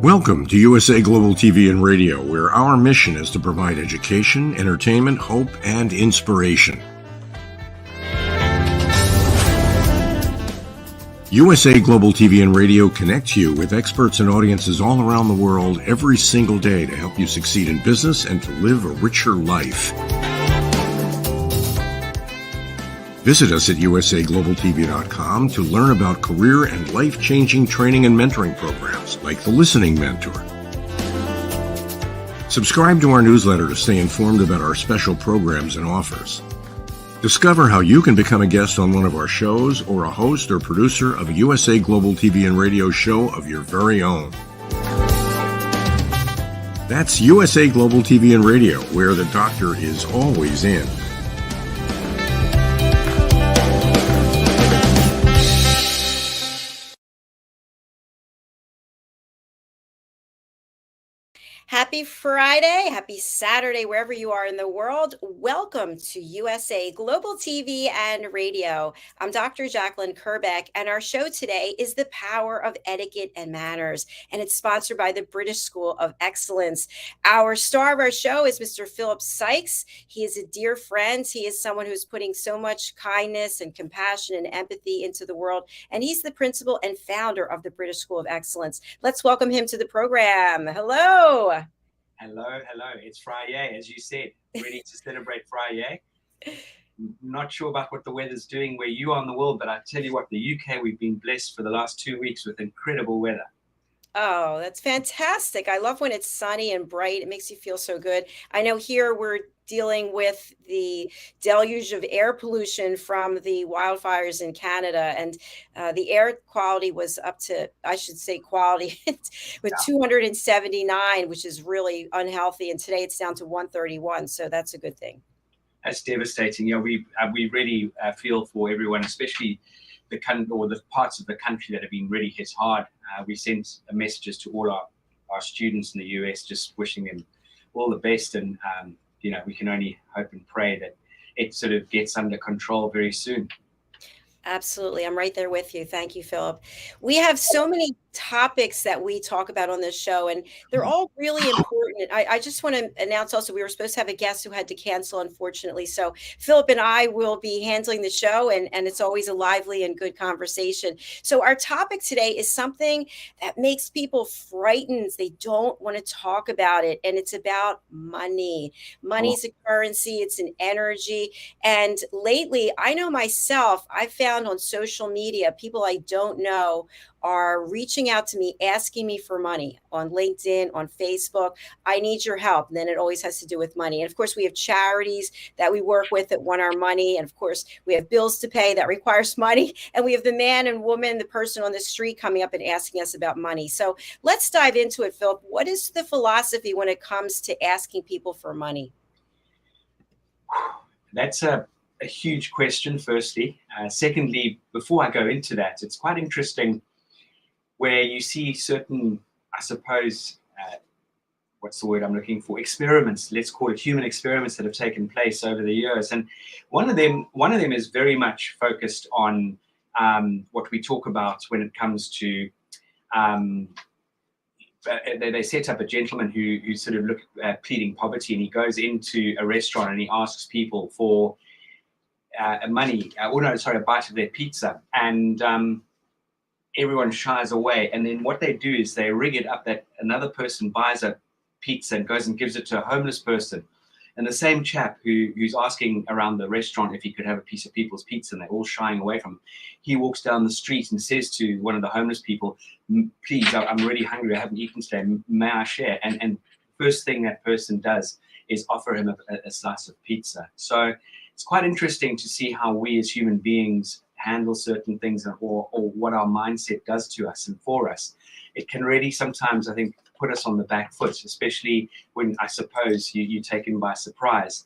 Welcome to USA Global TV and Radio, where our mission is to provide education, entertainment, hope, and inspiration. USA Global TV and Radio connects you with experts and audiences all around the world every single day to help you succeed in business and to live a richer life. Visit us at usaglobaltv.com to learn about career and life-changing training and mentoring programs like the Listening Mentor. Subscribe to our newsletter to stay informed about our special programs and offers. Discover how you can become a guest on one of our shows or a host or producer of a USA Global TV and Radio show of your very own. That's USA Global TV and Radio, where the doctor is always in. Happy Friday, happy Saturday, wherever you are in the world. Welcome to USA Global TV and Radio. I'm Dr. Jacalyn Kerbeck, and our show today is The Power of Etiquette and Manners, and it's sponsored by the British School of Excellence. Our star of our show is Mr. Philip SYKES. He is a dear friend. He is someone who's putting so much kindness and compassion and empathy into the world, and he's the principal and founder of the British School of Excellence. Let's welcome him to the program. Hello. Hello. It's Friday, as you said, ready to celebrate Friday. Not sure about what the weather's doing where you are in the world, but I tell you what, the UK, we've been blessed for the last 2 weeks with incredible weather. Oh, that's fantastic. I love when it's sunny and bright. It makes you feel so good. I know here we're dealing with the deluge of air pollution from the wildfires in Canada, and the air quality was up to, I should say quality, with 279, which is really unhealthy. And today it's down to 131. So that's a good thing. That's devastating. You know, we really feel for everyone, especially the parts of the country that have been really hit hard. We sent messages to all our students in the US, just wishing them all the best. And, we can only hope and pray that it sort of gets under control very soon. Absolutely. I'm right there with you. Thank you, Philip. We have so many topics that we talk about on this show, and they're all really important. I just want to announce also, we were supposed to have a guest who had to cancel, unfortunately. So Philip and I will be handling the show, and it's always a lively and good conversation. So our topic today is something that makes people frightened. They don't want to talk about it, and it's about money. Money's a currency. It's an energy. And lately, I know myself, I found on social media, people I don't know are reaching out to me, asking me for money on LinkedIn, on Facebook. I need your help. And then it always has to do with money. And of course, we have charities that we work with that want our money. And of course, we have bills to pay that requires money. And we have the man and woman, the person on the street coming up and asking us about money. So let's dive into it, Philip. What is the philosophy when it comes to asking people for money? That's a huge question, firstly. Secondly, before I go into that, it's quite interesting where you see certain, I suppose, what's the word I'm looking for? Experiments, let's call it human experiments that have taken place over the years. And one of them is very much focused on what we talk about when it comes to, they set up a gentleman who sort of look at pleading poverty, and he goes into a restaurant and he asks people for a bite of their pizza. And everyone shies away, and then what they do is they rig it up that another person buys a pizza and goes and gives it to a homeless person, and the same chap who's asking around the restaurant if he could have a piece of people's pizza, and they're all shying away from him, he walks down the street and says to one of the homeless people, please, I'm really hungry, I haven't eaten today, may I share? And first thing that person does is offer him a slice of pizza. So it's quite interesting to see how we as human beings handle certain things, or what our mindset does to us and for us. It can really sometimes, I think, put us on the back foot, especially when, I suppose, you're taken by surprise.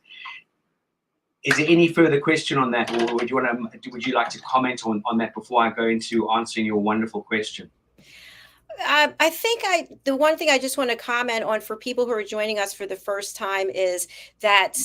Is there any further question on that, or would you like to comment on that before I go into answering your wonderful question? I think the one thing I just want to comment on for people who are joining us for the first time is that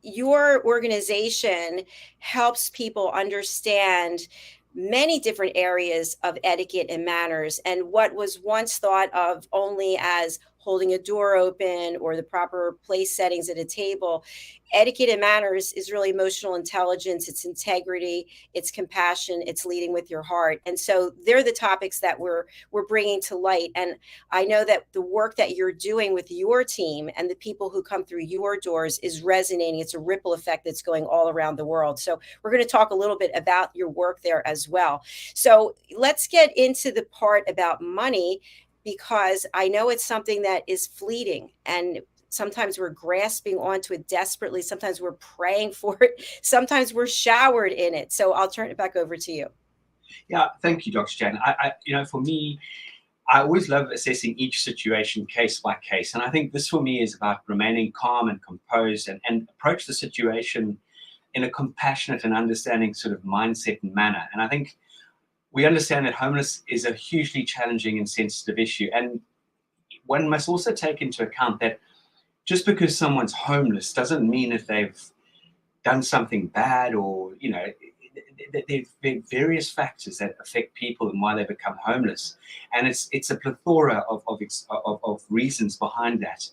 your organization helps people understand many different areas of etiquette and manners. And what was once thought of only as holding a door open or the proper place settings at a table, etiquette and manners is really emotional intelligence, it's integrity, it's compassion, it's leading with your heart. And so they're the topics that we're bringing to light. And I know that the work that you're doing with your team and the people who come through your doors is resonating. It's a ripple effect that's going all around the world. So we're going to talk a little bit about your work there as well. So let's get into the part about money, because I know it's something that is fleeting, and sometimes we're grasping onto it desperately. Sometimes we're praying for it. Sometimes we're showered in it. So I'll turn it back over to you. Yeah, thank you, Dr. Jan. For me, I always love assessing each situation case by case. And I think this for me is about remaining calm and composed and approach the situation in a compassionate and understanding sort of mindset and manner. And I think we understand that homeless is a hugely challenging and sensitive issue. And one must also take into account that just because someone's homeless doesn't mean that they've done something bad, or, there are various factors that affect people and why they become homeless. And it's a plethora of reasons behind that.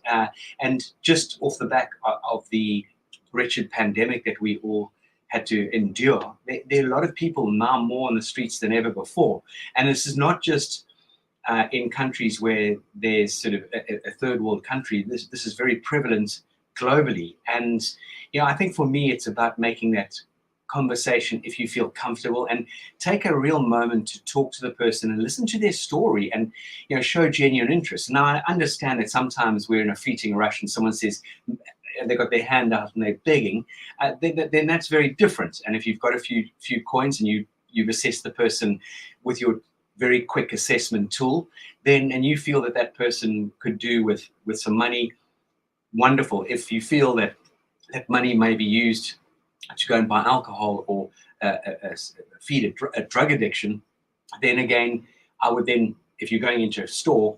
And just off the back of the wretched pandemic that we all had to endure, there are a lot of people now more on the streets than ever before. And this is not just in countries where there's sort of a third world country. This is very prevalent globally. And I think for me, it's about making that conversation, if you feel comfortable, and take a real moment to talk to the person and listen to their story and show genuine interest. Now, I understand that sometimes we're in a fleeting rush and someone says, they've got their hand out and they're begging, then that's very different. And if you've got a few coins and you've assessed the person with your very quick assessment tool, and you feel that person could do with some money, wonderful. If you feel that money may be used to go and buy alcohol or feed a drug addiction, then again, I would then, if you're going into a store,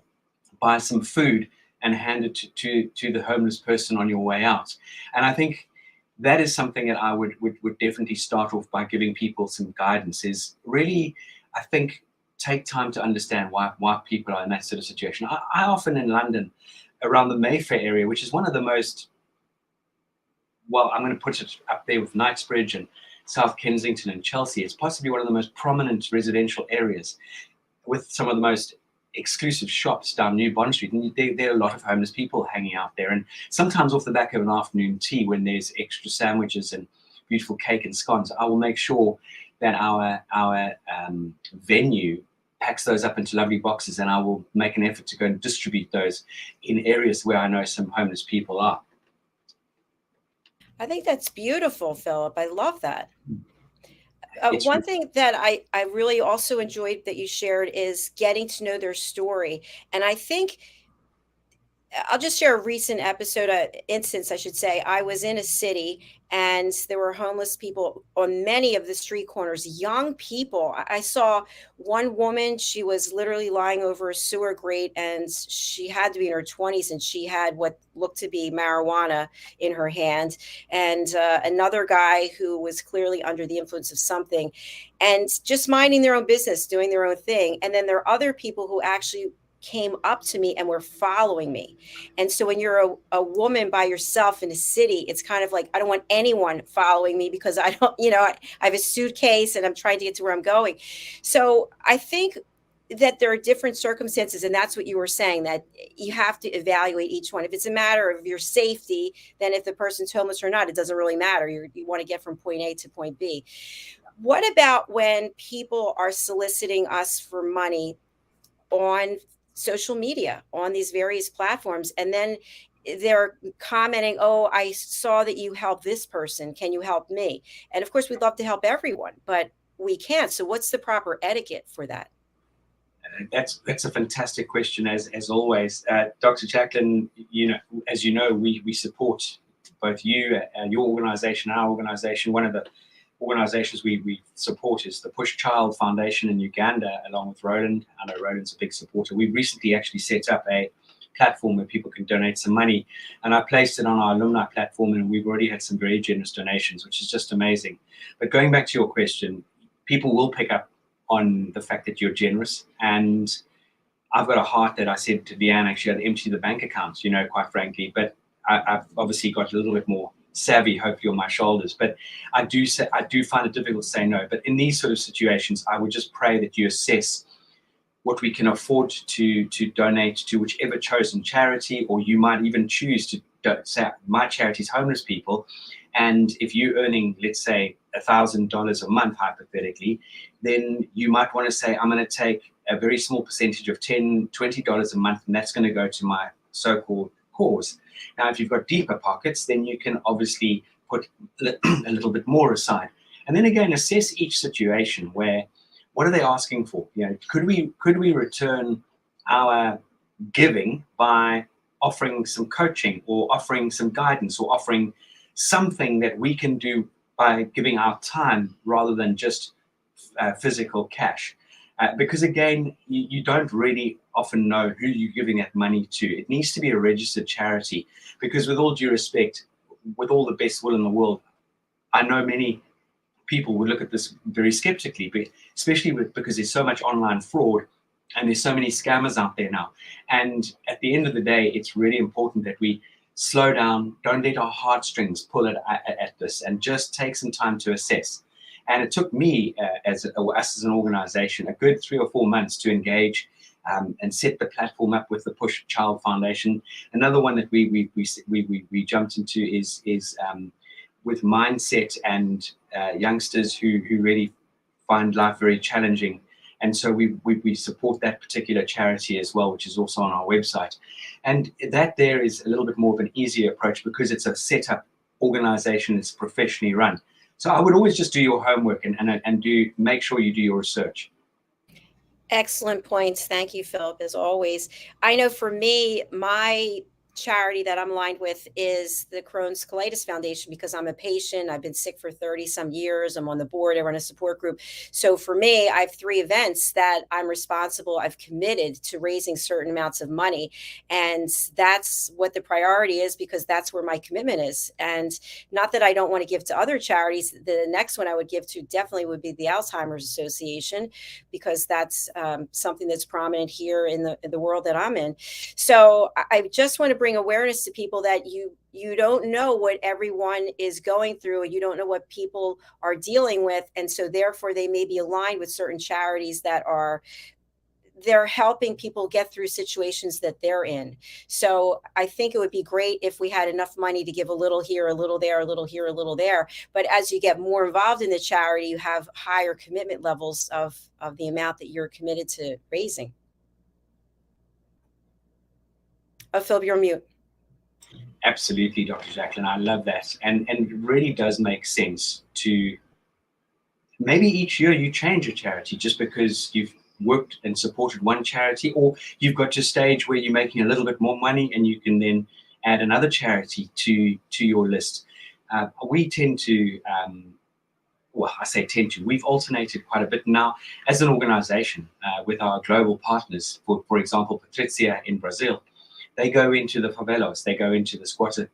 buy some food and hand it to the homeless person on your way out. And I think that is something that I would definitely start off by giving people some guidance, is really, I think, take time to understand why people are in that sort of situation. I often in London, around the Mayfair area, which is one of the most, well, I'm going to put it up there with Knightsbridge and South Kensington and Chelsea. It's possibly one of the most prominent residential areas with some of the most exclusive shops down New Bond Street. And there are a lot of homeless people hanging out there. And sometimes off the back of an afternoon tea, when there's extra sandwiches and beautiful cake and scones, I will make sure that our venue packs those up into lovely boxes, and I will make an effort to go and distribute those in areas where I know some homeless people are. I think that's beautiful, Philip. I love that. One thing that I really also enjoyed that you shared is getting to know their story. And I think I'll just share a recent instance, I should say. I was in a city and there were homeless people on many of the street corners, young people. I saw one woman, she was literally lying over a sewer grate, and she had to be in her 20s, and she had what looked to be marijuana in her hand. And another guy who was clearly under the influence of something and just minding their own business, doing their own thing. And then there are other people who actually came up to me and were following me. And so when you're a woman by yourself in a city, it's kind of like, I don't want anyone following me because I don't, I have a suitcase and I'm trying to get to where I'm going. So I think that there are different circumstances, and that's what you were saying, that you have to evaluate each one. If it's a matter of your safety, then if the person's homeless or not, it doesn't really matter. You want to get from point A to point B. What about when people are soliciting us for money on social media, on these various platforms, and then they're commenting, oh, I saw that you helped this person, can you help me? And of course, we'd love to help everyone, but we can't. So what's the proper etiquette for that? That's a fantastic question, as always. Dr. Jacalyn, as you know, we support both you and your organization, our organization. One of the organizations we support is the Push Child Foundation in Uganda, along with Roland. I know Roland's a big supporter. We recently actually set up a platform where people can donate some money, and I placed it on our alumni platform, and we've already had some very generous donations, which is just amazing. But going back to your question, people will pick up on the fact that you're generous. And I've got a heart that I said to Leanne, actually, I'd empty the bank accounts, quite frankly. But I've obviously got a little bit more savvy, hopefully, on my shoulders. But I do find it difficult to say no. But in these sort of situations, I would just pray that you assess what we can afford to donate to whichever chosen charity, or you might even choose to say, my charity is homeless people. And if you're earning, let's say, $1,000 a month, hypothetically, then you might want to say, I'm going to take a very small percentage of $10, $20 a month, and that's going to go to my so-called cause. Now, if you've got deeper pockets, then you can obviously put a little bit more aside. And then again, assess each situation where, what are they asking for? Could we return our giving by offering some coaching, or offering some guidance, or offering something that we can do by giving our time rather than just physical cash? Because again, you don't really often know who you're giving that money to. It needs to be a registered charity, because with all due respect, with all the best will in the world, I know many people would look at this very skeptically, but especially because there's so much online fraud and there's so many scammers out there now. And at the end of the day, it's really important that we slow down, don't let our heartstrings pull at this, and just take some time to assess. And it took me, us as an organization, a good 3 or 4 months to engage and set the platform up with the Push Child Foundation. Another one that we jumped into is with mindset and youngsters who really find life very challenging. And so we support that particular charity as well, which is also on our website. And that there is a little bit more of an easier approach, because it's a set-up organization, it's professionally run. So I would always just do your homework and make sure you do your research. Excellent points. Thank you, Philip, as always. I know for me, my charity that I'm aligned with is the Crohn's Colitis Foundation, because I'm a patient. I've been sick for 30 some years. I'm on the board. I run a support group. So for me, I have 3 events that I'm responsible. I've committed to raising certain amounts of money. And that's what the priority is, because that's where my commitment is. And not that I don't want to give to other charities. The next one I would give to definitely would be the Alzheimer's Association, because that's something that's prominent here in the world that I'm in. So I just want to bring awareness to people that you don't know what everyone is going through, and you don't know what people are dealing with. And so therefore they may be aligned with certain charities that they're helping people get through situations that they're in. So I think it would be great if we had enough money to give a little here, a little there, a little here, a little there. But as you get more involved in the charity, you have higher commitment levels of the amount that you're committed to raising. Philip, you're on mute. Absolutely, Dr. Jacalyn. I love that. And it really does make sense to maybe each year you change a charity just because you've worked and supported one charity, or you've got to a stage where you're making a little bit more money and you can then add another charity to your list. We tend to, we've alternated quite a bit now as an organization with our global partners. For example, Patrizia in Brazil. They go into the favelas, they go into the squatter,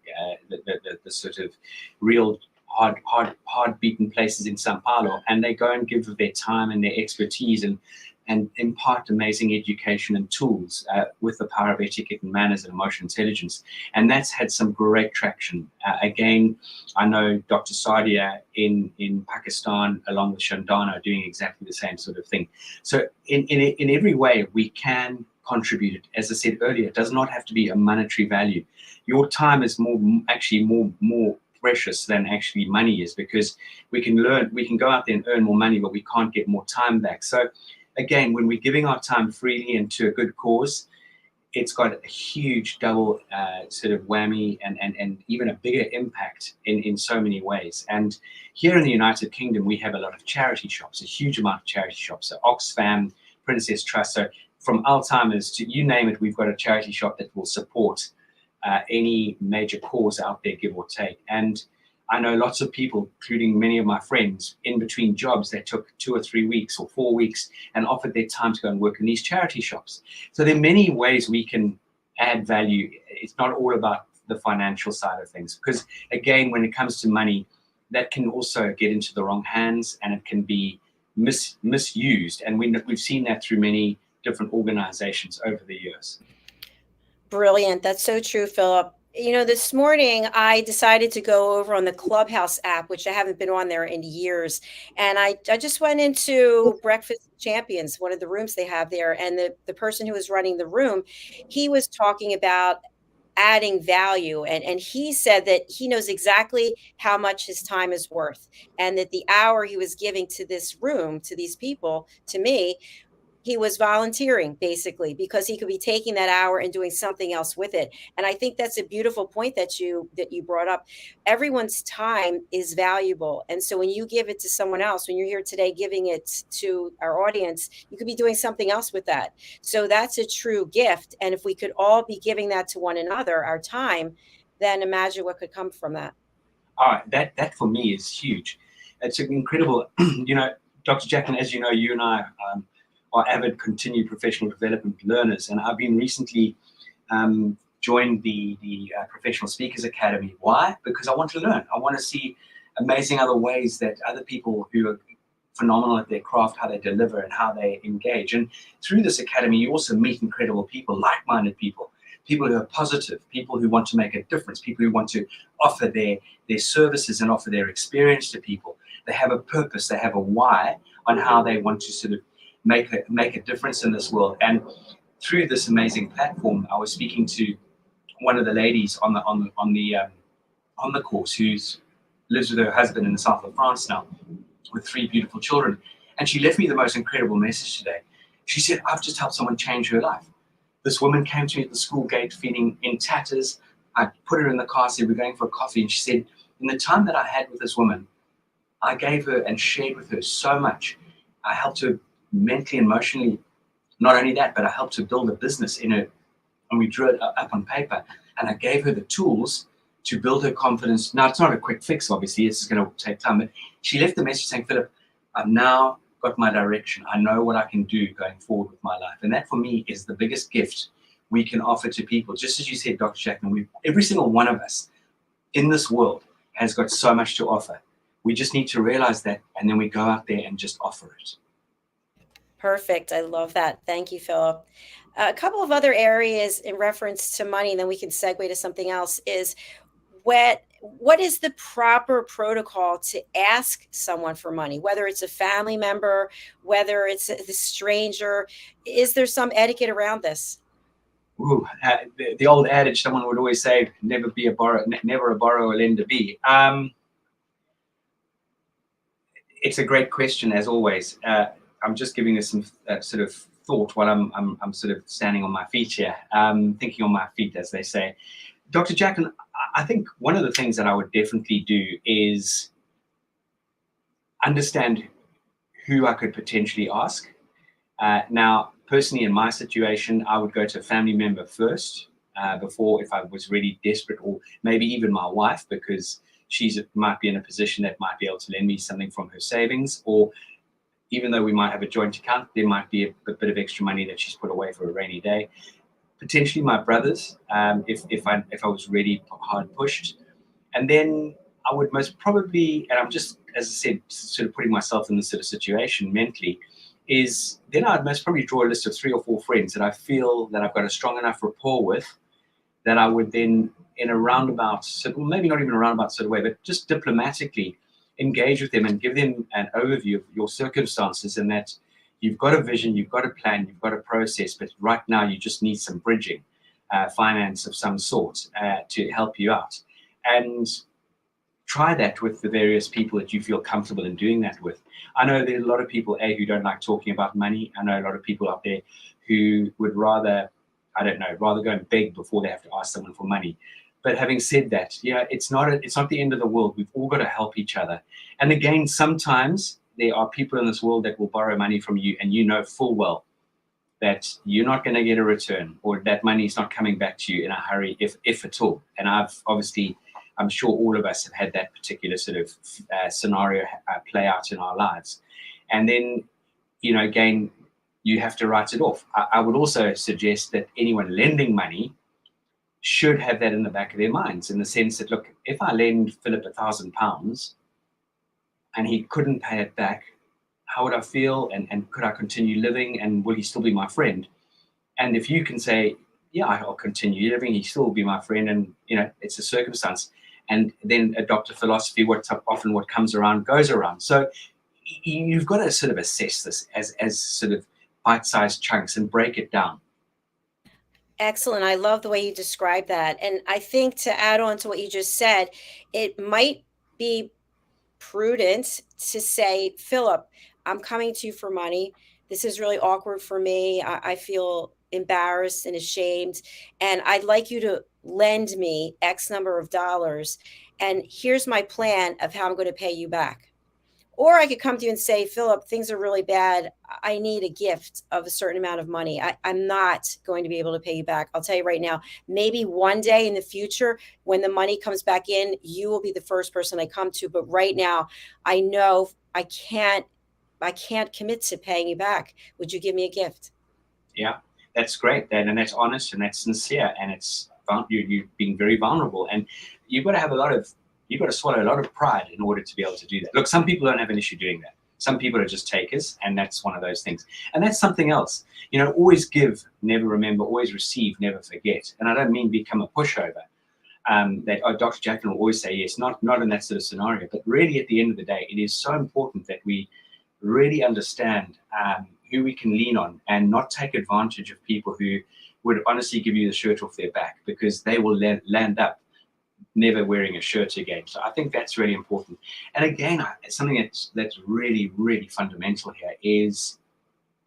the sort of real hard beaten places in Sao Paulo, and they go and give of their time and their expertise and impart amazing education and tools with the power of etiquette and manners and emotional intelligence. And that's had some great traction. Again, I know Dr. Sadia in Pakistan, along with Shandana, are doing exactly the same sort of thing. So in every way we can contribute it. As I said earlier, it does not have to be a monetary value. Your time is more precious than actually money is, because we can go out there and earn more money, but we can't get more time back. So again, when we're giving our time freely into a good cause, it's got a huge double sort of whammy and even a bigger impact in so many ways. And here in the United Kingdom, we have a lot of charity shops, a huge amount of charity shops. So Oxfam, Princess Trust. So from Alzheimer's to you name it, we've got a charity shop that will support any major cause out there, give or take. And I know lots of people, including many of my friends, in between jobs, they took 2 or 3 weeks or 4 weeks and offered their time to go and work in these charity shops. So there are many ways we can add value. It's not all about the financial side of things, because again, when it comes to money, that can also get into the wrong hands and it can be misused, and we've seen that through many different organizations over the years. Brilliant. That's so true, Philip. You know, this morning I decided to go over on the Clubhouse app, which I haven't been on there in years. And I just went into Breakfast with Champions, one of the rooms they have there. And the person who was running the room, he was talking about adding value. And he said that he knows exactly how much his time is worth. And that the hour he was giving to this room, to these people, to me, he was volunteering basically because he could be taking that hour and doing something else with it. And I think that's a beautiful point that you brought up. Everyone's time is valuable, and so when you give it to someone else, when you're here today giving it to our audience, you could be doing something else with that. So that's a true gift, and if we could all be giving that to one another, our time, then imagine what could come from that. That for me is huge. It's incredible. You know, Dr. Jacalyn, as you know, you and I are avid continued professional development learners, and I've been recently joined the Professional Speakers Academy. Why? Because I want to learn. I want to see amazing other ways that other people who are phenomenal at their craft, how they deliver and how they engage. And through this academy, you also meet incredible people, like-minded people, people who are positive, people who want to make a difference, people who want to offer their services and offer their experience to people. They have a purpose, they have a why on how they want to sort of make a difference in this world. And through this amazing platform, I was speaking to one of the ladies on the course who lives with her husband in the south of France now, with 3 beautiful children, and she left me the most incredible message today. She said, "I've just helped someone change her life. This woman came to me at the school gate feeling in tatters. I put her in the car, said we're going for a coffee, and she said, in the time that I had with this woman, I gave her and shared with her so much. I helped her mentally, emotionally. Not only that, but I helped her build a business in her, and we drew it up on paper, and I gave her the tools to build her confidence. Now, it's not a quick fix, obviously. It's going to take time, but she left the message saying, Philip, I've now got my direction. I know what I can do going forward with my life. And that, for me, is the biggest gift we can offer to people. Just as you said, Dr. Jacalyn, every single one of us in this world has got so much to offer. We just need to realize that, and then we go out there and just offer it. Perfect. I love that. Thank you, Philip. A couple of other areas in reference to money, and then we can segue to something else, is what is the proper protocol to ask someone for money, whether it's a family member, whether it's a stranger? Is there some etiquette around this? Ooh, the old adage, someone would always say, never a borrower, lender be. It's a great question, as always. I'm just giving us some sort of thought while I'm sort of standing on my feet here, thinking on my feet, as they say. Dr. Jacalyn, I think one of the things that I would definitely do is understand who I could potentially ask. Now, personally, in my situation, I would go to a family member first before, if I was really desperate, or maybe even my wife, because she might be in a position that might be able to lend me something from her savings, or even though we might have a joint account, there might be a bit of extra money that she's put away for a rainy day. Potentially my brothers, if I was really hard pushed. And then I would most probably, and I'm just, as I said, sort of putting myself in this sort of situation mentally, is then I'd most probably draw a list of 3 or 4 friends that I feel that I've got a strong enough rapport with, that I would then, in a roundabout, maybe not even a roundabout sort of way, but just diplomatically engage with them and give them an overview of your circumstances, and that you've got a vision, you've got a plan, you've got a process, but right now you just need some bridging finance of some sort to help you out. And try that with the various people that you feel comfortable in doing that with. I know there are a lot of people, who don't like talking about money. I know a lot of people out there who would rather go and beg before they have to ask someone for money. But having said that, it's not the end of the world. We've all got to help each other. And again, sometimes there are people in this world that will borrow money from you, and you know full well that you're not going to get a return, or that money is not coming back to you in a hurry, if at all. And I'm sure all of us have had that particular sort of scenario play out in our lives. And then, again, you have to write it off. I would also suggest that anyone lending money should have that in the back of their minds, in the sense that, look, if I lend Philip £1,000 and he couldn't pay it back, how would I feel, and could I continue living, and will he still be my friend? And if you can say, yeah, I'll continue living, he still will be my friend, and it's a circumstance, and then adopt a philosophy, often what comes around goes around. So you've got to sort of assess this as sort of bite-sized chunks and break it down. Excellent. I love the way you describe that. And I think to add on to what you just said, it might be prudent to say, Philip, I'm coming to you for money. This is really awkward for me. I feel embarrassed and ashamed. And I'd like you to lend me X number of dollars. And here's my plan of how I'm going to pay you back. Or I could come to you and say, Philip, things are really bad. I need a gift of a certain amount of money. I'm not going to be able to pay you back. I'll tell you right now, maybe one day in the future, when the money comes back in, you will be the first person I come to. But right now, I know I can't commit to paying you back. Would you give me a gift? Yeah, that's great. And that's honest, and that's sincere, and you're being very vulnerable. And you've got to swallow a lot of pride in order to be able to do that. Look, some people don't have an issue doing that. Some people are just takers, and that's one of those things. And that's something else. Always give, never remember, always receive, never forget. And I don't mean become a pushover. Dr. Jacalyn will always say yes, not in that sort of scenario, but really at the end of the day, it is so important that we really understand who we can lean on and not take advantage of people who would honestly give you the shirt off their back, because they will land up never wearing a shirt again. So I think that's really important. And again, something that's really, really fundamental here is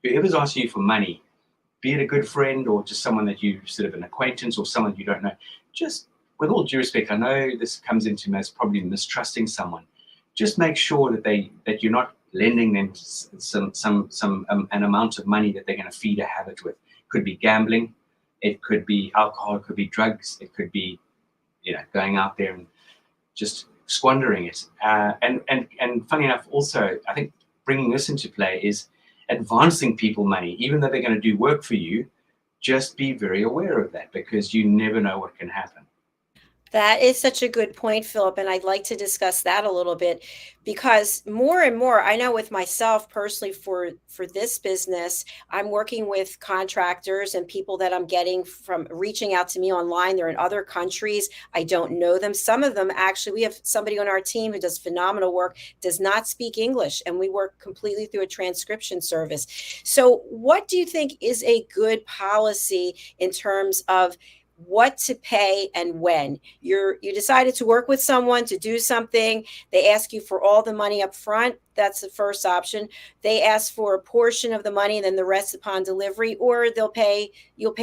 whoever's asking you for money, be it a good friend or just someone that you sort of an acquaintance or someone you don't know, just with all due respect, I know this comes into as probably mistrusting someone. Just make sure that you're not lending them an amount of money that they're going to feed a habit with. It could be gambling, it could be alcohol, it could be drugs, it could be going out there and just squandering it. And funny enough, also, I think bringing this into play is advancing people money, even though they're going to do work for you. Just be very aware of that, because you never know what can happen. That is such a good point, Philip. And I'd like to discuss that a little bit, because more and more, I know with myself personally for this business, I'm working with contractors and people that I'm getting from reaching out to me online. They're in other countries. I don't know them. Some of them, actually, we have somebody on our team who does phenomenal work, does not speak English, and we work completely through a transcription service. So what do you think is a good policy in terms of what to pay and when? You decided to work with someone to do something, they ask you for all the money up front. That's the first option. They ask for a portion of the money and then the rest upon delivery, or you'll pay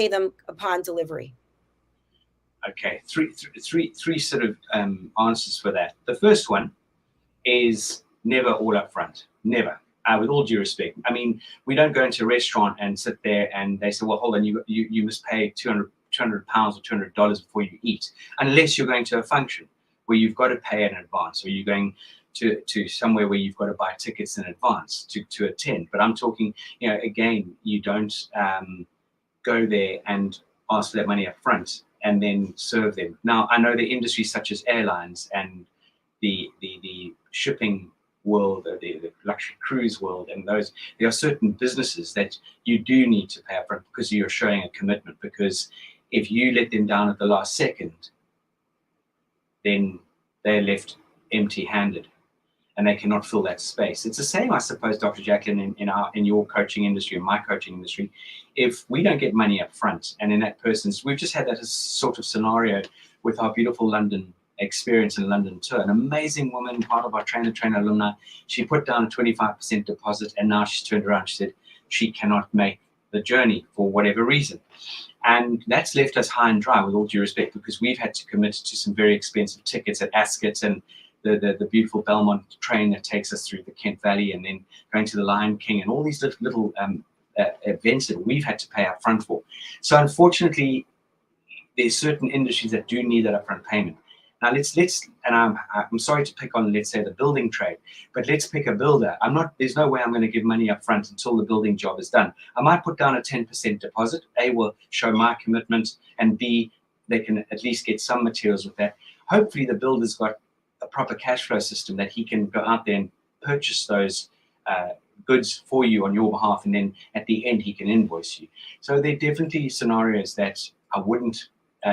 them upon delivery. Okay, three sort of answers for that. The first one is never all up front. Never. With all due respect. I mean, we don't go into a restaurant and sit there and they say, well, hold on, you must pay £200 or $200 before you eat, unless you're going to a function where you've got to pay in advance, or you're going to somewhere where you've got to buy tickets in advance to attend. But I'm talking, again, you don't go there and ask for that money up front and then serve them. Now, I know the industries such as airlines and the shipping world, the luxury cruise world, and there are certain businesses that you do need to pay up front because you're showing a commitment. Because if you let them down at the last second, then they're left empty-handed and they cannot fill that space. It's the same, I suppose, Dr. Jacalyn, in your coaching industry, in my coaching industry. If we don't get money up front, and in that person's, we've just had that sort of scenario with our beautiful London experience in London tour. An amazing woman, part of our trainer alumni. She put down a 25% deposit, and now she's turned around. She said she cannot make the journey for whatever reason. And that's left us high and dry, with all due respect, because we've had to commit to some very expensive tickets at Ascot and the beautiful Belmont train that takes us through the Kent Valley, and then going to the Lion King, and all these little events that we've had to pay up front for. So unfortunately, there's certain industries that do need that upfront payment. Now let's and I'm sorry to pick on, let's say, the building trade, but let's pick a builder. There's no way I'm going to give money up front until the building job is done. I might put down a 10% deposit. A, will show my commitment, and B, they can at least get some materials with that. Hopefully the builder's got a proper cash flow system that he can go out there and purchase those goods for you on your behalf, and then at the end he can invoice you. So there are definitely scenarios that I wouldn't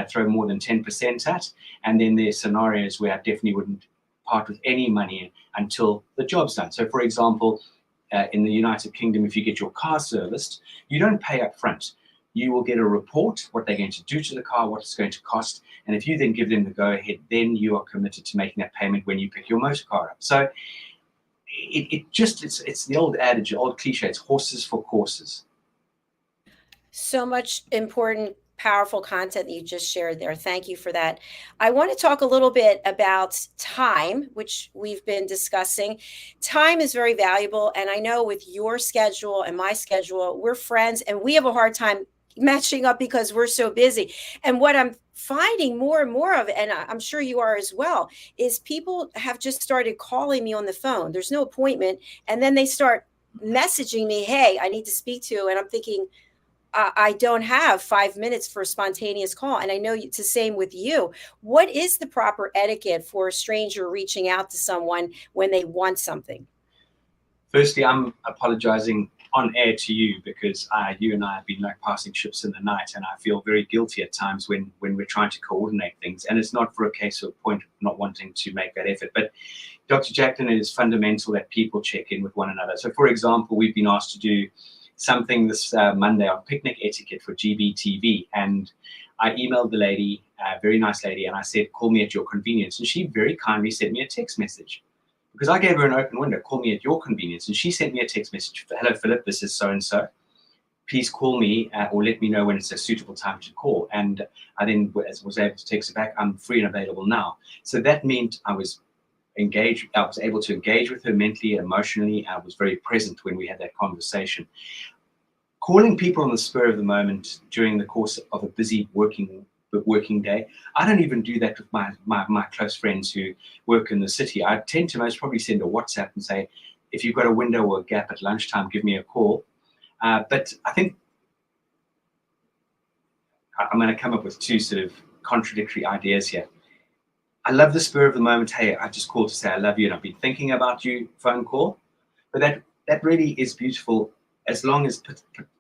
throw more than 10% at, and then there are scenarios where I definitely wouldn't part with any money until the job's done. So for example, in the United Kingdom, if you get your car serviced, you don't pay up front. You will get a report, what they're going to do to the car, what it's going to cost. And if you then give them the go-ahead, then you are committed to making that payment when you pick your motor car up. So it's the old adage, the old cliche, it's horses for courses. So much important, powerful content that you just shared there. Thank you for that. I want to talk a little bit about time, which we've been discussing. Time is very valuable. And I know with your schedule and my schedule, we're friends and we have a hard time matching up because we're so busy. And what I'm finding more and more of, and I'm sure you are as well, is people have just started calling me on the phone. There's no appointment. And then they start messaging me, hey, I need to speak to you. And I'm thinking, I don't have 5 minutes for a spontaneous call. And I know it's the same with you. What is the proper etiquette for a stranger reaching out to someone when they want something? Firstly, I'm apologizing on air to you because you and I have been like passing ships in the night, and I feel very guilty at times when we're trying to coordinate things, and it's not for a case of point of not wanting to make that effort. But Dr. Jacalyn, it is fundamental that people check in with one another. So for example, we've been asked to do something this Monday on picnic etiquette for GBTV, and I emailed the lady, a very nice lady, and I said, call me at your convenience, and she very kindly sent me a text message. Because I gave her an open window, call me at your convenience. And she sent me a text message, hello, Philip, this is so-and-so. Please call me or let me know when it's a suitable time to call. And I then was able to text her back, I'm free and available now. So that meant I was engaged. I was able to engage with her mentally, emotionally. I was very present when we had that conversation. Calling people on the spur of the moment during the course of a busy working day, I don't even do that with my close friends who work in the city. I tend to most probably send a WhatsApp and say, if you've got a window or a gap at lunchtime, give me a call. But I think I'm going to come up with two sort of contradictory ideas here. I love the spur of the moment. Hey, I just called to say I love you and I've been thinking about you phone call. But that really is beautiful as long as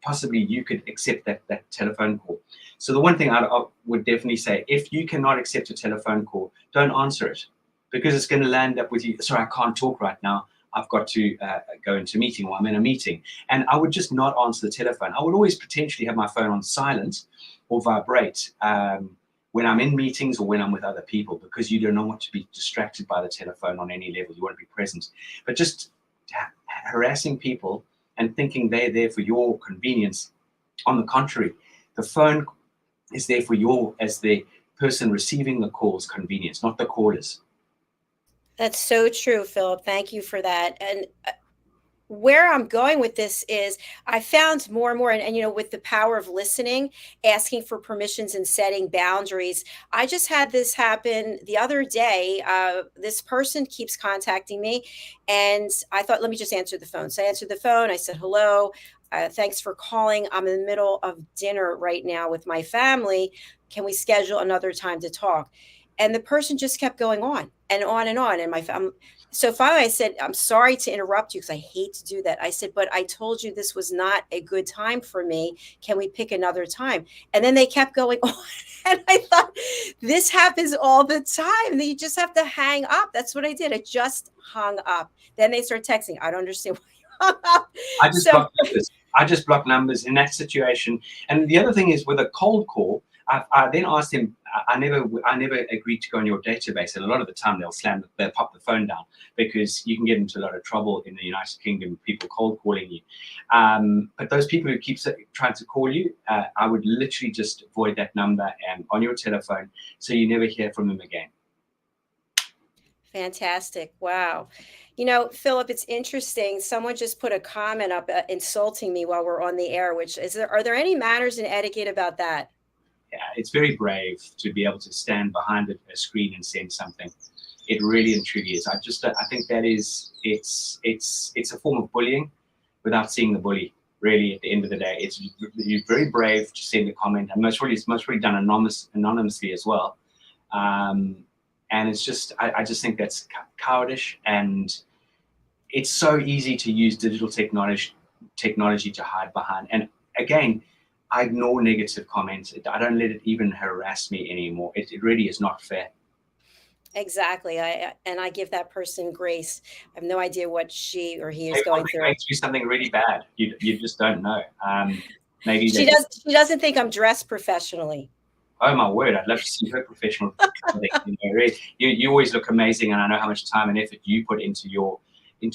possibly you could accept that telephone call. So the one thing I would definitely say, if you cannot accept a telephone call, don't answer it, because it's going to land up with you, sorry, I can't talk right now. I've got to go into a meeting, or I'm in a meeting. And I would just not answer the telephone. I would always potentially have my phone on silent or vibrate when I'm in meetings or when I'm with other people, because you don't want to be distracted by the telephone on any level. You want to be present. But just harassing people and thinking they're there for your convenience. On the contrary, the phone is there for your, as the person receiving the call's convenience, not the caller's. That's so true, Philip. Thank you for that. And where I'm going with this is I found more and more, and you know, with the power of listening, asking for permissions and setting boundaries. I just had this happen the other day. This person keeps contacting me, and I thought, let me just answer the phone. So I answered the phone. I said, hello, thanks for calling. I'm in the middle of dinner right now with my family. Can we schedule another time to talk? And the person just kept going on and on and on. And so finally I said, I'm sorry to interrupt you because I hate to do that. I said, but I told you this was not a good time for me. Can we pick another time? And then they kept going on. And I thought, this happens all the time. You just have to hang up. That's what I did. I just hung up. Then they start texting. I don't understand why you hung up. I just block numbers in that situation. And the other thing is with a cold call, I then asked him, I never agreed to go on your database. And a lot of the time they'll pop the phone down, because you can get into a lot of trouble in the United Kingdom, people cold calling you. But those people who keep trying to call you, I would literally just avoid that number and on your telephone, so you never hear from them again. Fantastic. Wow. You know, Philip, it's interesting. Someone just put a comment up insulting me while we're on the air, are there any manners and etiquette about that? Yeah, it's very brave to be able to stand behind a screen and send something. It really and truly is. I think that it's a form of bullying without seeing the bully. Really, at the end of the day, you're very brave to send a comment, and most probably done anonymously as well. And it's just, I just think that's cowardice, and it's so easy to use digital technology to hide behind. And again, I ignore negative comments. I don't let it even harass me anymore. It really is not fair. Exactly. I give that person grace. I have no idea what she or he is Maybe going they're through. going through something really bad. You just don't know. Maybe She doesn't think I'm dressed professionally. Oh my word! I'd love to see her professional. You always look amazing, and I know how much time and effort you put into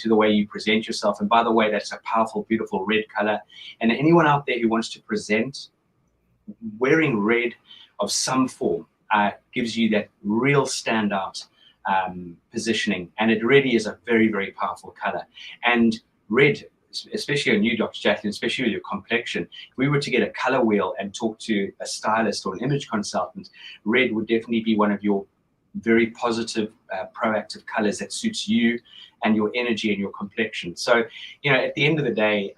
the way you present yourself. And by the way, that's a powerful, beautiful red color. And anyone out there who wants to present wearing red of some form gives you that real standout positioning, and it really is a very, very powerful color. And red, especially on you, Dr. Jacalyn, especially with your complexion, if we were to get a color wheel and talk to a stylist or an image consultant, red would definitely be one of your very positive, proactive colors that suits you and your energy and your complexion. So, at the end of the day,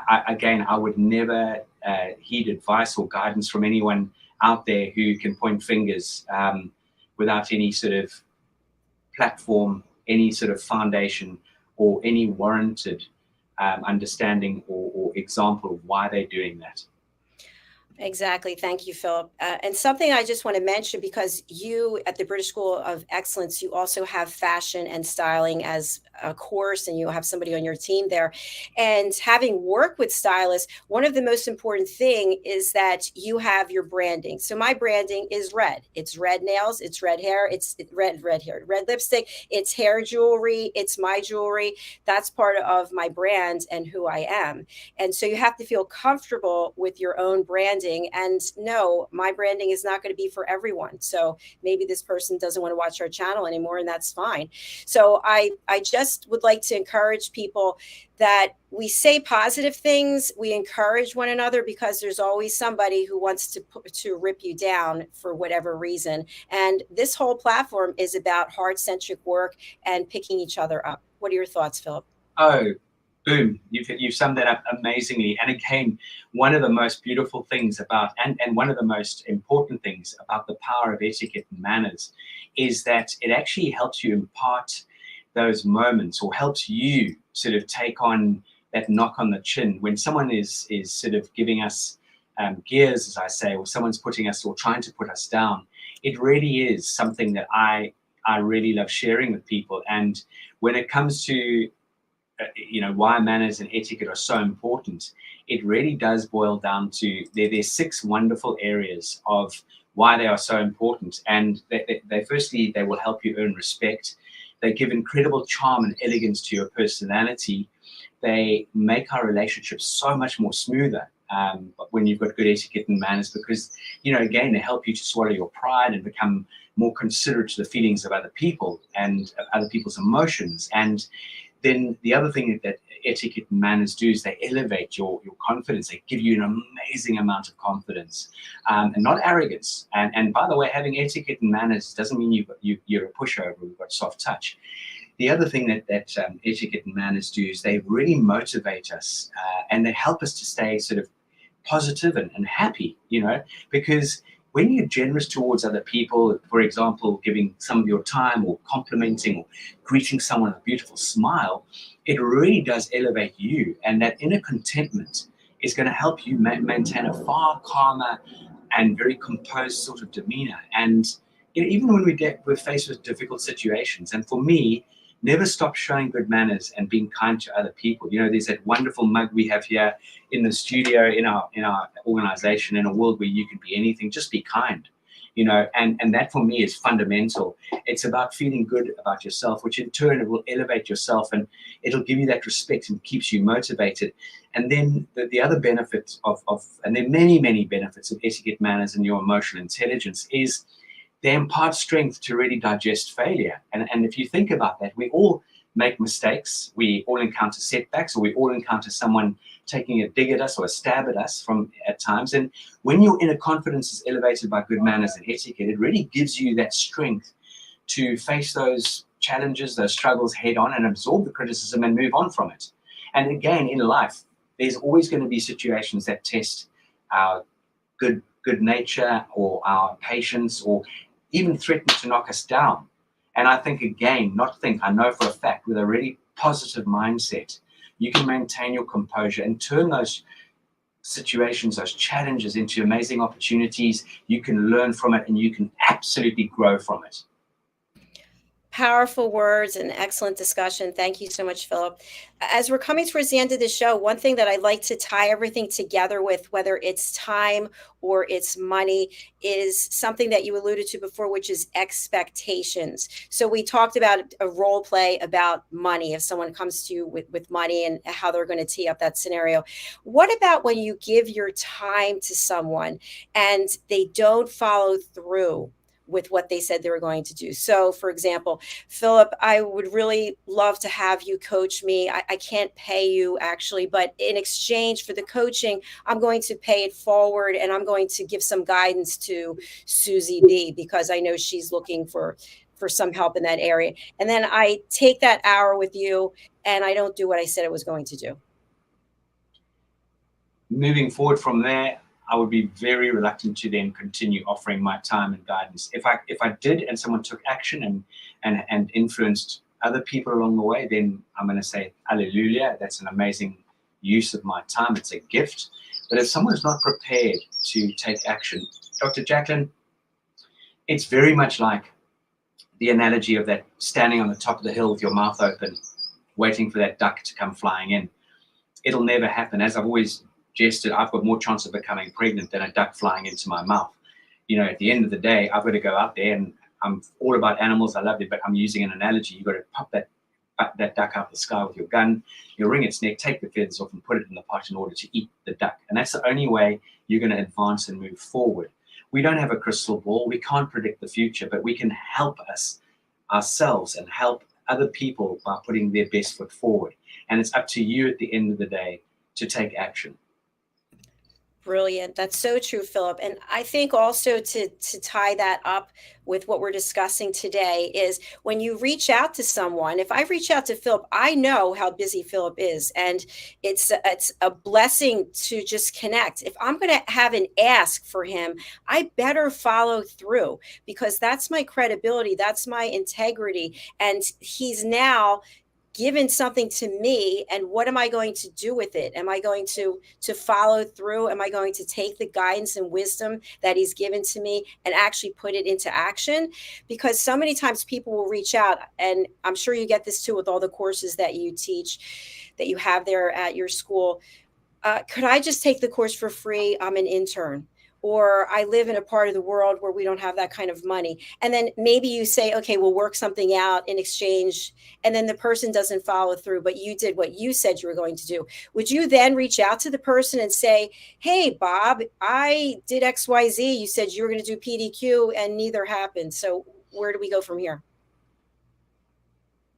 I would never heed advice or guidance from anyone out there who can point fingers without any sort of platform, any sort of foundation, or any warranted understanding or example of why they're doing that. Exactly. Thank you, Philip. And something I just want to mention, because you at the British School of Excellence, you also have fashion and styling as a course, and you have somebody on your team there. And having worked with stylists, one of the most important thing is that you have your branding. So my branding is red. It's red nails, it's red hair, it's red hair, red lipstick, it's hair jewelry, it's my jewelry. That's part of my brand and who I am. And so you have to feel comfortable with your own branding. And no, my branding is not going to be for everyone. So maybe this person doesn't want to watch our channel anymore, and that's fine. So I just would like to encourage people that we say positive things, we encourage one another, because there's always somebody who wants to rip you down for whatever reason. And this whole platform is about heart-centric work and picking each other up. What are your thoughts, Philip? Oh, boom. You've summed that up amazingly. And again, one of the most beautiful things about, and one of the most important things about the power of etiquette and manners is that it actually helps you impart those moments, or helps you sort of take on that knock on the chin when someone is sort of giving us gears, as I say, or someone's putting us or trying to put us down. It really is something that I really love sharing with people. And when it comes to why manners and etiquette are so important, it really does boil down to there's 6 wonderful areas of why they are so important. And they firstly, they will help you earn respect. They give incredible charm and elegance to your personality. They make our relationships so much more smoother when you've got good etiquette and manners, because, again, they help you to swallow your pride and become more considerate to the feelings of other people and other people's emotions. And then the other thing that etiquette and manners do is they elevate your confidence. They give you an amazing amount of confidence and not arrogance. And by the way, having etiquette and manners doesn't mean you're a pushover, you've got soft touch. The other thing that etiquette and manners do is they really motivate us and they help us to stay sort of positive and happy, because when you're generous towards other people, for example, giving some of your time or complimenting or greeting someone with a beautiful smile, it really does elevate you. And that inner contentment is going to help you maintain a far calmer and very composed sort of demeanor. And even when we're faced with difficult situations, and for me, never stop showing good manners and being kind to other people. There's that wonderful mug we have here in the studio, in our organization, in a world where you can be anything, just be kind, and that for me is fundamental. It's about feeling good about yourself, which in turn it will elevate yourself and it'll give you that respect and keeps you motivated. And then the other benefits and there are many, many benefits of etiquette, manners, and your emotional intelligence is they impart strength to really digest failure. And if you think about that, we all make mistakes, we all encounter setbacks, or we all encounter someone taking a dig at us or a stab at us at times. And when your inner confidence is elevated by good manners and etiquette, it really gives you that strength to face those challenges, those struggles head on, and absorb the criticism and move on from it. And again, in life, there's always going to be situations that test our good nature or our patience, or even threaten to knock us down. And I think, again, I know for a fact, with a really positive mindset, you can maintain your composure and turn those situations, those challenges into amazing opportunities. You can learn from it and you can absolutely grow from it. Powerful words and excellent discussion. Thank you so much, Philip. As we're coming towards the end of the show, one thing that I'd like to tie everything together with, whether it's time or it's money, is something that you alluded to before, which is expectations. So we talked about a role play about money. If someone comes to you with money and how they're going to tee up that scenario. What about when you give your time to someone and they don't follow through with what they said they were going to do? So, for example, Philip, I would really love to have you coach me. I can't pay you actually, but in exchange for the coaching, I'm going to pay it forward and I'm going to give some guidance to Susie B because I know she's looking for some help in that area. And then I take that hour with you and I don't do what I said I was going to do. Moving forward from there, I would be very reluctant to then continue offering my time and guidance. If I did and someone took action and influenced other people along the way, then I'm going to say, hallelujah, that's an amazing use of my time. It's a gift. But if someone's not prepared to take action, Dr. Jacalyn, it's very much like the analogy of that standing on the top of the hill with your mouth open, waiting for that duck to come flying in. It'll never happen. As I've always jested, I've got more chance of becoming pregnant than a duck flying into my mouth. You know, at the end of the day, I've got to go out there, and I'm all about animals. I love it, but I'm using an analogy. You've got to pop that duck out of the sky with your gun. You wring its neck, take the feathers off, and put it in the pot in order to eat the duck. And that's the only way you're going to advance and move forward. We don't have a crystal ball. We can't predict the future, but we can help ourselves and help other people by putting their best foot forward. And it's up to you at the end of the day to take action. Brilliant. That's so true, Philip. And I think also to tie that up with what we're discussing today is when you reach out to someone, if I reach out to Philip, I know how busy Philip is. And it's a blessing to just connect. If I'm going to have an ask for him, I better follow through because that's my credibility. That's my integrity. And he's now given something to me, and what am I going to do with it? Am I going to follow through? Am I going to take the guidance and wisdom that he's given to me and actually put it into action? Because so many times people will reach out, and I'm sure you get this too with all the courses that you teach, that you have there at your school. Could I just take the course for free? I'm an intern. Or I live in a part of the world where we don't have that kind of money. And then maybe you say, okay, we'll work something out in exchange. And then the person doesn't follow through, but you did what you said you were going to do. Would you then reach out to the person and say, hey, Bob, I did XYZ. You said you were going to do PDQ and neither happened. So where do we go from here?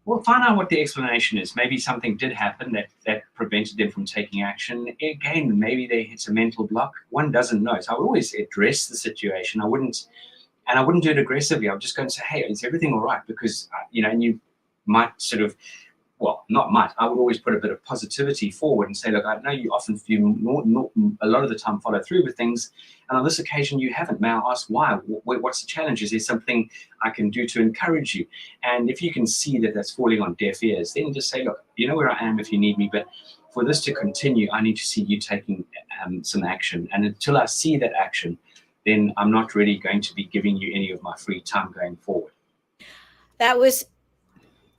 Well, find out what the explanation is. Maybe something did happen that prevented them from taking action. Again, maybe it's a mental block. One doesn't know. So I would always address the situation. I wouldn't do it aggressively. I would just go and say, hey, is everything all right? Because, and you might sort of, well, not might. I would always put a bit of positivity forward and say, look, I know you often a lot of the time follow through with things. And on this occasion, you haven't. May I ask why? What's the challenge? Is there something I can do to encourage you? And if you can see that that's falling on deaf ears, then just say, look, you know where I am if you need me. But for this to continue, I need to see you taking some action. And until I see that action, then I'm not really going to be giving you any of my free time going forward. That was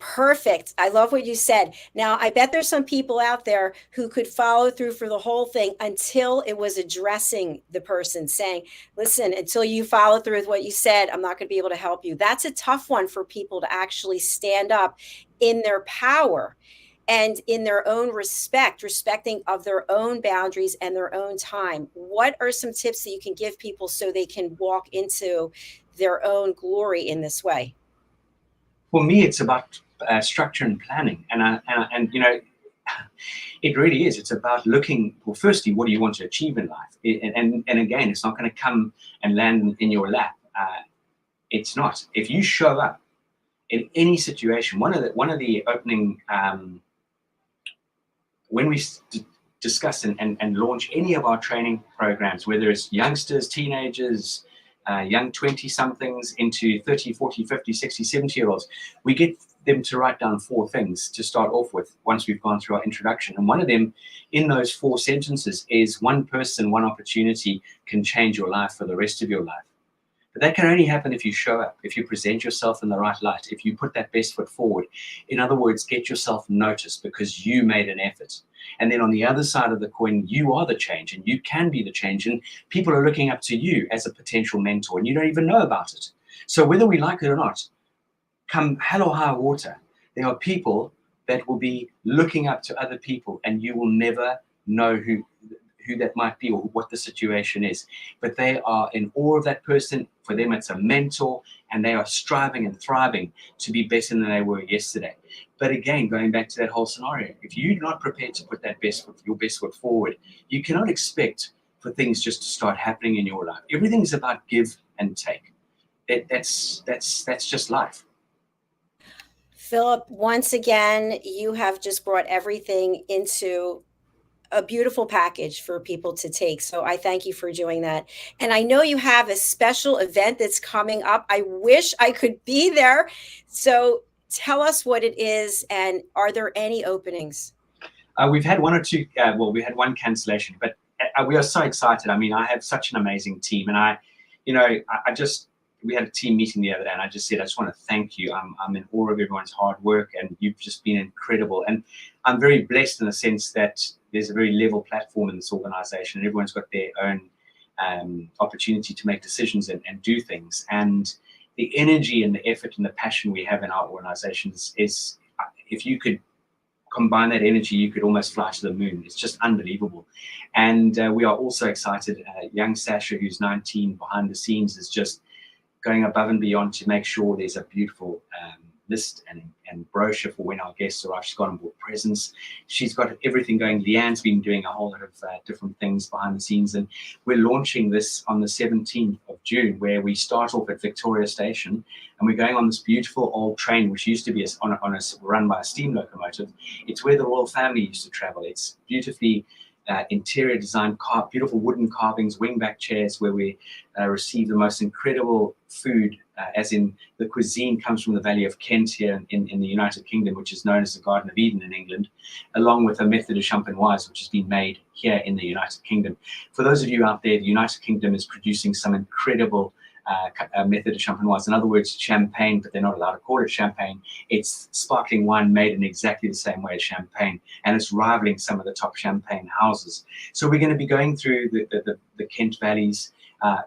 perfect. I love what you said. Now, I bet there's some people out there who could follow through for the whole thing until it was addressing the person, saying, listen, until you follow through with what you said, I'm not going to be able to help you. That's a tough one for people to actually stand up in their power and in their own respecting of their own boundaries and their own time. What are some tips that you can give people so they can walk into their own glory in this way? For me, it's about structure and planning, and it really is. It's about looking. Well, firstly, what do you want to achieve in life? And again, it's not going to come and land in your lap. It's not. If you show up in any situation, one of the opening when we discuss and launch any of our training programs, whether it's youngsters, teenagers, young 20-somethings into 30, 40, 50, 60, 70-year-olds, we get them to write down 4 things to start off with once we've gone through our introduction. And one of them in those 4 sentences is one person, one opportunity can change your life for the rest of your life. But that can only happen if you show up, if you present yourself in the right light, if you put that best foot forward. In other words, get yourself noticed because you made an effort. And then on the other side of the coin, you are the change and you can be the change. And people are looking up to you as a potential mentor and you don't even know about it. So whether we like it or not, come hell or high water, there are people that will be looking up to other people and you will never know who that might be or what the situation is. But they are in awe of that person. For them, it's a mentor and they are striving and thriving to be better than they were yesterday. But again, going back to that whole scenario, if you're not prepared to put that your best foot forward, you cannot expect for things just to start happening in your life. Everything's about give and take. That's just life. Philip, once again, you have just brought everything into a beautiful package for people to take. So I thank you for doing that. And I know you have a special event that's coming up. I wish I could be there. So tell us what it is and are there any openings? We've had 1 or 2, we had 1 cancellation, but we are so excited. I mean, I have such an amazing team and we had a team meeting the other day and I just said, I just want to thank you. I'm in awe of everyone's hard work and you've just been incredible. And I'm very blessed in the sense that there's a very level platform in this organization and everyone's got their own opportunity to make decisions and do things. And the energy and the effort and the passion we have in our organizations is, if you could combine that energy, you could almost fly to the moon. It's just unbelievable. And we are also excited. Young Sasha, who's 19 behind the scenes, is just going above and beyond to make sure there's a beautiful list and brochure for when our guests arrive. She's got on board presents. She's got everything going. Leanne's been doing a whole lot of different things behind the scenes. And we're launching this on the 17th of June, where we start off at Victoria Station and we're going on this beautiful old train, which used to be run by a steam locomotive. It's where the royal family used to travel. It's beautifully interior design, beautiful wooden carvings, wingback chairs, where we receive the most incredible food, as in the cuisine comes from the Valley of Kent here in the United Kingdom, which is known as the Garden of Eden in England, along with a method de champenoise, which has been made here in the United Kingdom. For those of you out there, the United Kingdom is producing some incredible method de champenoise. In other words, champagne, but they're not allowed to call it champagne. It's sparkling wine made in exactly the same way as champagne, and it's rivaling some of the top champagne houses. So we're going to be going through the Kent valleys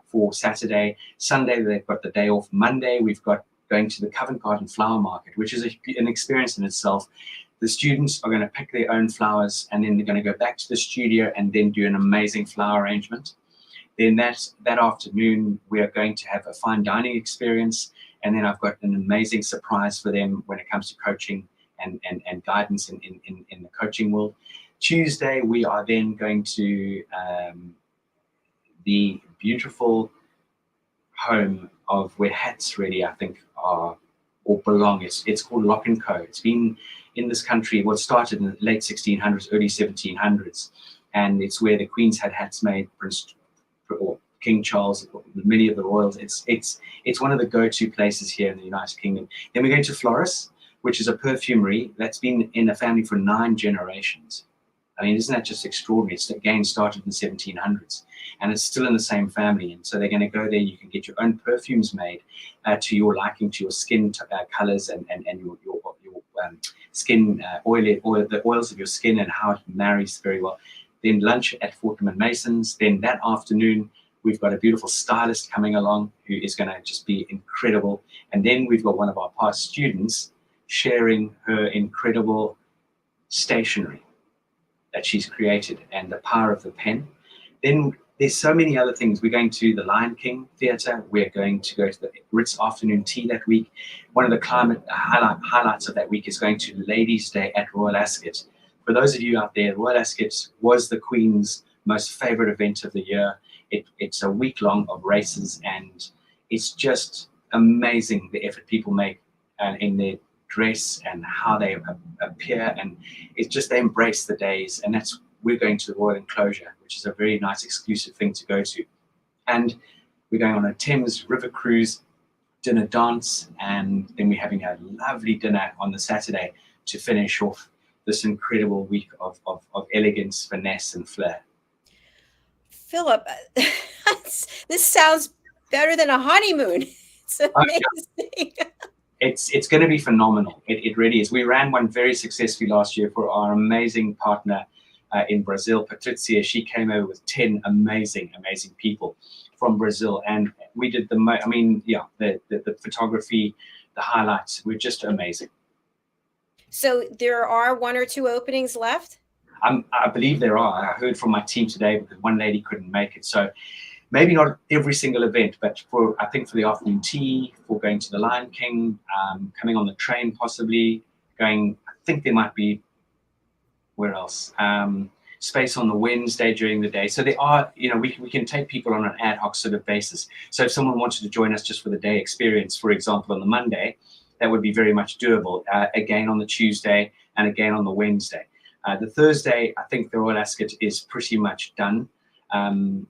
for Saturday. Sunday, they've got the day off. Monday, we've got going to the Covent Garden Flower Market, which is an experience in itself. The students are going to pick their own flowers, and then they're going to go back to the studio and then do an amazing flower arrangement. Then that afternoon, we are going to have a fine dining experience. And then I've got an amazing surprise for them when it comes to coaching and guidance in the coaching world. Tuesday, we are then going to the beautiful home of where hats really, I think, are or belong. It's called Lock & Co. It's been in this country, well, it started in the late 1600s, early 1700s. And it's where the Queens had hats made, or King Charles, many of the royals. It's one of the go-to places here in the United Kingdom. Then we're going to Floris, which is a perfumery that's been in the family for 9 generations. I mean, isn't that just extraordinary? It's again started in the 1700s, and it's still in the same family. And so they're going to go there. You can get your own perfumes made to your liking, to your skin colors and your skin oil, the oils of your skin and how it marries very well. Then lunch at Fortnum & Mason's. Then that afternoon, we've got a beautiful stylist coming along who is going to just be incredible. And then we've got one of our past students sharing her incredible stationery that she's created and the power of the pen. Then there's so many other things. We're going to the Lion King Theatre. We're going to go to the Ritz afternoon tea that week. One of the highlights of that week is going to Ladies' Day at Royal Ascot. For those of you out there, Royal Ascot was the Queen's most favorite event of the year. It's a week long of races, and it's just amazing the effort people make in their dress and how they appear, and it's just they embrace the days. And we're going to the Royal Enclosure, which is a very nice exclusive thing to go to. And we're going on a Thames River cruise dinner dance, and then we're having a lovely dinner on the Saturday to finish off this incredible week of elegance, finesse, and flair. Philip, this sounds better than a honeymoon. It's amazing. It's going to be phenomenal. It really is. We ran one very successfully last year for our amazing partner in Brazil, Patrizia. She came over with 10 amazing people from Brazil, and we did the photography, the highlights were just amazing. So there are 1 or 2 openings left? I believe there are. I heard from my team today because one lady couldn't make it. So maybe not every single event, but I think for the afternoon tea, for going to the Lion King, coming on the train possibly, I think there might be, where else? Space on the Wednesday during the day. So there are, we can take people on an ad hoc sort of basis. So if someone wanted to join us just for the day experience, for example, on the Monday, that would be very much doable. Again on the Tuesday and again on the Wednesday. The Thursday, I think the Royal Ascot is pretty much done. The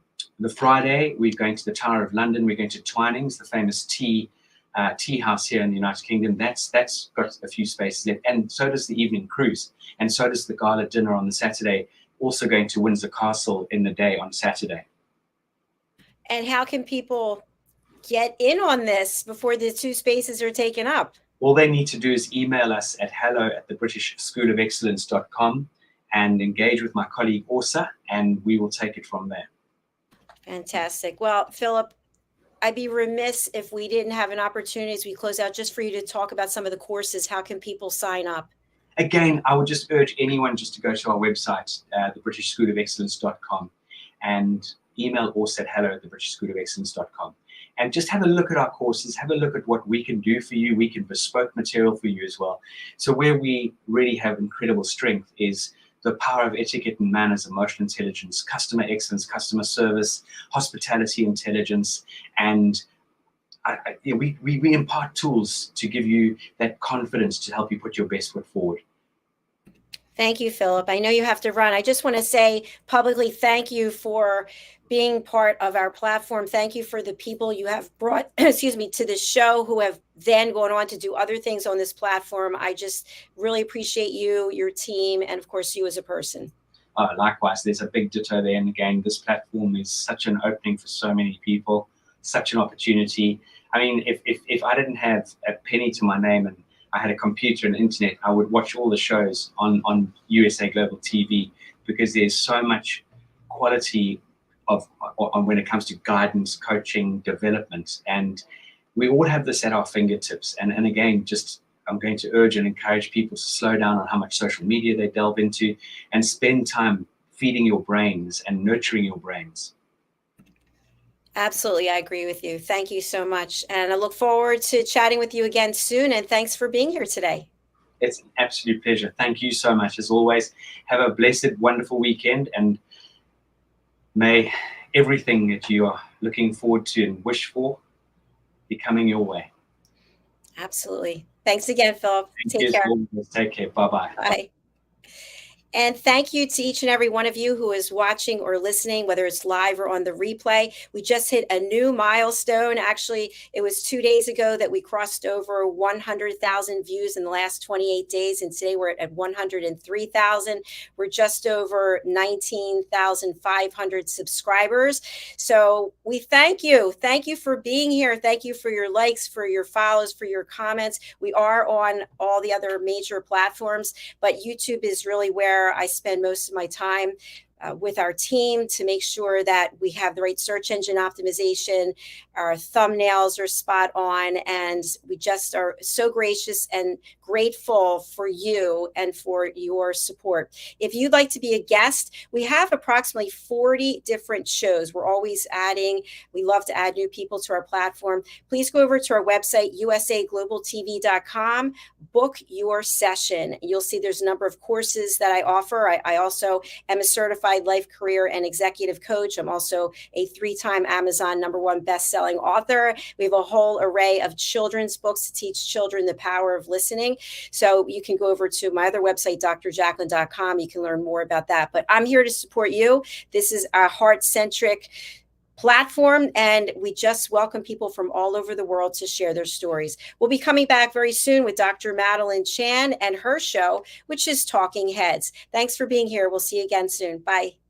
Friday, we're going to the Tower of London. We're going to Twinings, the famous tea house here in the United Kingdom. That's got a few spaces left. And so does the evening cruise. And so does the gala dinner on the Saturday, also going to Windsor Castle in the day on Saturday. And how can people get in on this before the 2 spaces are taken up? All they need to do is email us at hello@thebritishschoolofexcellence.com and engage with my colleague Orsa, and we will take it from there. Fantastic. Well, Philip, I'd be remiss if we didn't have an opportunity as we close out just for you to talk about some of the courses. How can people sign up? Again, I would just urge anyone just to go to our website, thebritishschoolofexcellence.com, and email Orsa at hello@thebritishschoolofexcellence.com. And just have a look at our courses, have a look at what we can do for you. We can bespoke material for you as well. So where we really have incredible strength is the power of etiquette and manners, emotional intelligence, customer excellence, customer service, hospitality intelligence, and we impart tools to give you that confidence to help you put your best foot forward. Thank you, Philip. I know you have to run. I just want to say publicly thank you for being part of our platform. Thank you for the people you have brought, to the show who have then gone on to do other things on this platform. I just really appreciate you, your team, and of course you as a person. Likewise, there's a big ditto there. And again, this platform is such an opening for so many people, such an opportunity. I mean, if I didn't have a penny to my name and I had a computer and internet, I would watch all the shows on USA Global TV, because there's so much quality on when it comes to guidance, coaching, development, and we all have this at our fingertips. And again, I'm going to urge and encourage people to slow down on how much social media they delve into and spend time feeding your brains and nurturing your brains. Absolutely. I agree with you. Thank you so much. And I look forward to chatting with you again soon. And thanks for being here today. It's an absolute pleasure. Thank you so much. As always, have a blessed, wonderful weekend, and may everything that you are looking forward to and wish for be coming your way. Absolutely. Thanks again, Philip. Take care. Take care. Bye-bye. Bye. And thank you to each and every one of you who is watching or listening, whether it's live or on the replay. We just hit a new milestone. Actually, it was 2 days ago that we crossed over 100,000 views in the last 28 days. And today we're at 103,000. We're just over 19,500 subscribers. So we thank you. Thank you for being here. Thank you for your likes, for your follows, for your comments. We are on all the other major platforms, but YouTube is really where I spend most of my time with our team to make sure that we have the right search engine optimization, our thumbnails are spot on, and we just are so gracious and grateful for you and for your support. If you'd like to be a guest, we have approximately 40 different shows. We're always adding. We love to add new people to our platform. Please go over to our website, usaglobaltv.com, book your session. You'll see there's a number of courses that I offer. I also am a certified life, career, and executive coach. I'm also a 3-time Amazon #1 best-selling author. We have a whole array of children's books to teach children the power of listening. So you can go over to my other website, drjacalyn.com. You can learn more about that. But I'm here to support you. This is a heart-centric platform, and we just welcome people from all over the world to share their stories. We'll be coming back very soon with Dr. Madeline Chan and her show, which is Talking Heads. Thanks for being here. We'll see you again soon. Bye.